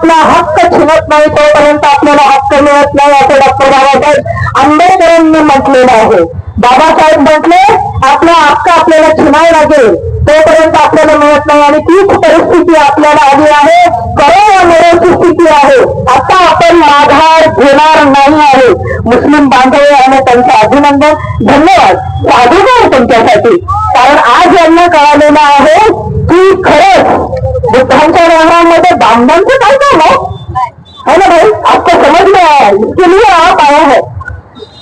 आपला हक्क छिनत नाही तोपर्यंत आपल्याला हक्क मिळत नाही असं डॉक्टर बाबासाहेब आंबेडकरांनी म्हटलेलं आहे. बाबासाहेब म्हटले आपला हक्क आपल्याला छिनायला लागेल तोपर्यंत आपल्याला मिळत नाही आणि तीच परिस्थिती आपल्याला आली आहे. करोनाची स्थिती आहे. आता आपण माघार घेणार नाही आहे. मुस्लिम बांधव आणि त्यांचं अभिनंदन, धन्यवाद, साधुवाद तुमच्यासाठी. कारण आज यांना कळालेलं आहे की खरंच बुद्धांच्या व्यवहारामध्ये बांधवांचं काय काम है ना भाई, आपको समझ में आया, इसके लिए आप आया है.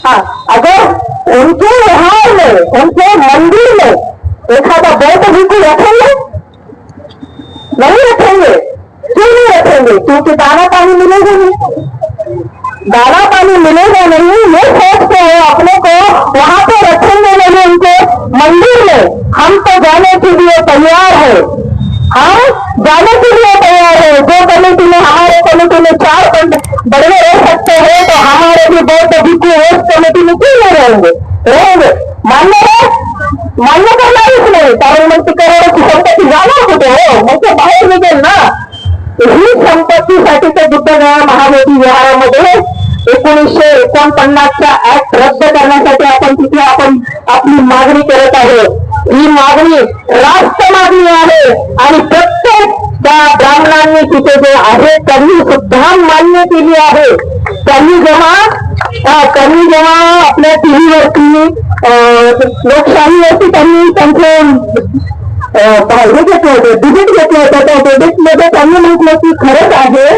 हाँ, अगर उनके व्यवहार में उनके मंदिर में एखादा बौद्ध भिक्षु रखेंगे नहीं रखेंगे. क्यों नहीं रखेंगे? क्योंकि दाना पानी मिलेगा नहीं. दाना पानी मिलेगा नहीं ये सोचते हैं अपने को वहां पे रखेंगे नहीं उनके मंदिर में. हम तो जाने के लिए तैयार है, हम जाने के लिए तैयार है. जो कमेटी में हमारे कमेटी में 4 बड़े रह सकते हैं तो हमारे भी बौद्ध भिक्षु उस कमेटी में क्यों नहीं रहेंगे? रहेंगे. मान्य है, मान्य करणारच नाही. कारण मग ती करोडाची संपत्ती जाणार कुठे हो, मग ते बाहेर निघेल ना. ही संपत्तीसाठी ते बुद्धगया महाबोधी विहारामध्ये 1949चा ऍक्ट रद्द करण्यासाठी आपण आपली मागणी करत आहोत. ही मागणी राष्ट्र मागणी आहे आणि प्रत्येक त्या ब्राह्मणांनी तिथे जे आहे त्यांनी सुद्धा मान्य केली आहे. त्यांनी जेव्हा आपल्या टीव्हीवरती लोकशाहीवरती त्यांनी त्यांचे हे घेतलं होतं, डिबेट घेतलं होतं. त्या डिबेटमध्ये त्यांनी म्हटलं की खरंच आहे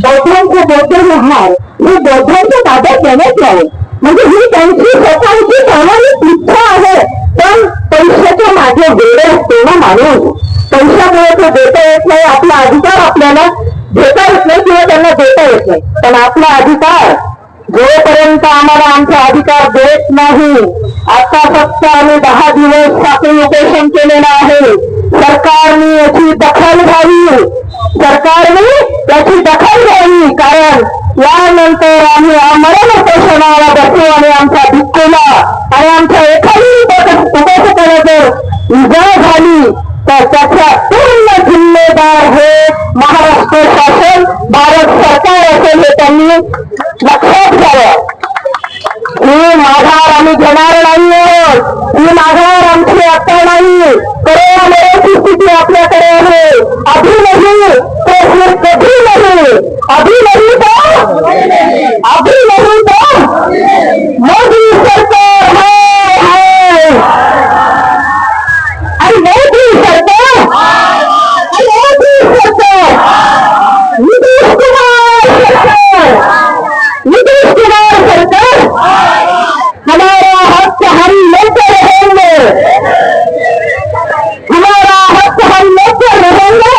बौद्धांचे बौद्ध व्यवहार हे बौद्धांच्या ताब्यात देण्यात यावे. म्हणजे ही त्यांची स्वतःची प्रामाणिक इच्छा आहे. पण पैशाच्या मागे वेळ असते ना माणूस, पैशामुळे तो देता येत नाही. आपला अधिकार आपल्याला देता येत नाही किंवा त्यांना देता येत नाही. पण आपला अधिकार जोपर्यंत आम्हाला आमचा अधिकार देत नाही. आता फक्त आम्ही 10 दिवस साखळी उपोषण केलेलं आहे. सरकारने याची दखल घ्यावी, सरकारने याची दखल घ्यावी. कारण यानंतर आम्ही आमरण उपोषणाला बसू आणि आमच्या भिक्खूला आणि आमच्या एखादी उपोषकाला जर इजा झाली तर त्याचा पूर्ण जिम्मेदार हे महाराष्ट्र शासन, भारत सरकार असेल हे त्यांनी लक्षात घ्यावं. ही माघार आम्ही घेणार नाही आहोत. ही माघार आमची आता नाही. करोनाची स्थिती आपल्याकडे आहे. अभी नाही तो फिर कधी नाही. अभी नाही तो अभी नाही तो मोदी सरकार है आणि मोदी सरकार नीतीश कुमार सरकार, नीतीश कुमार सरकार हमारा हक हम लेकर रहेंगे. हमारा हक हम लेकर रहेंगे.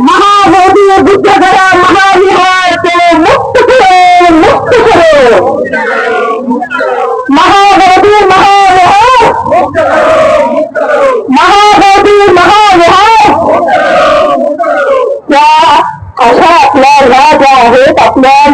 महाबोधी बुद्धगया महाविहार को मुक्त करो, मुक्त करो. महाबोधी महाविहार, महाबोधी महाविहार. त्या अशा आपल्या ह्या ज्या आहेत आपल्या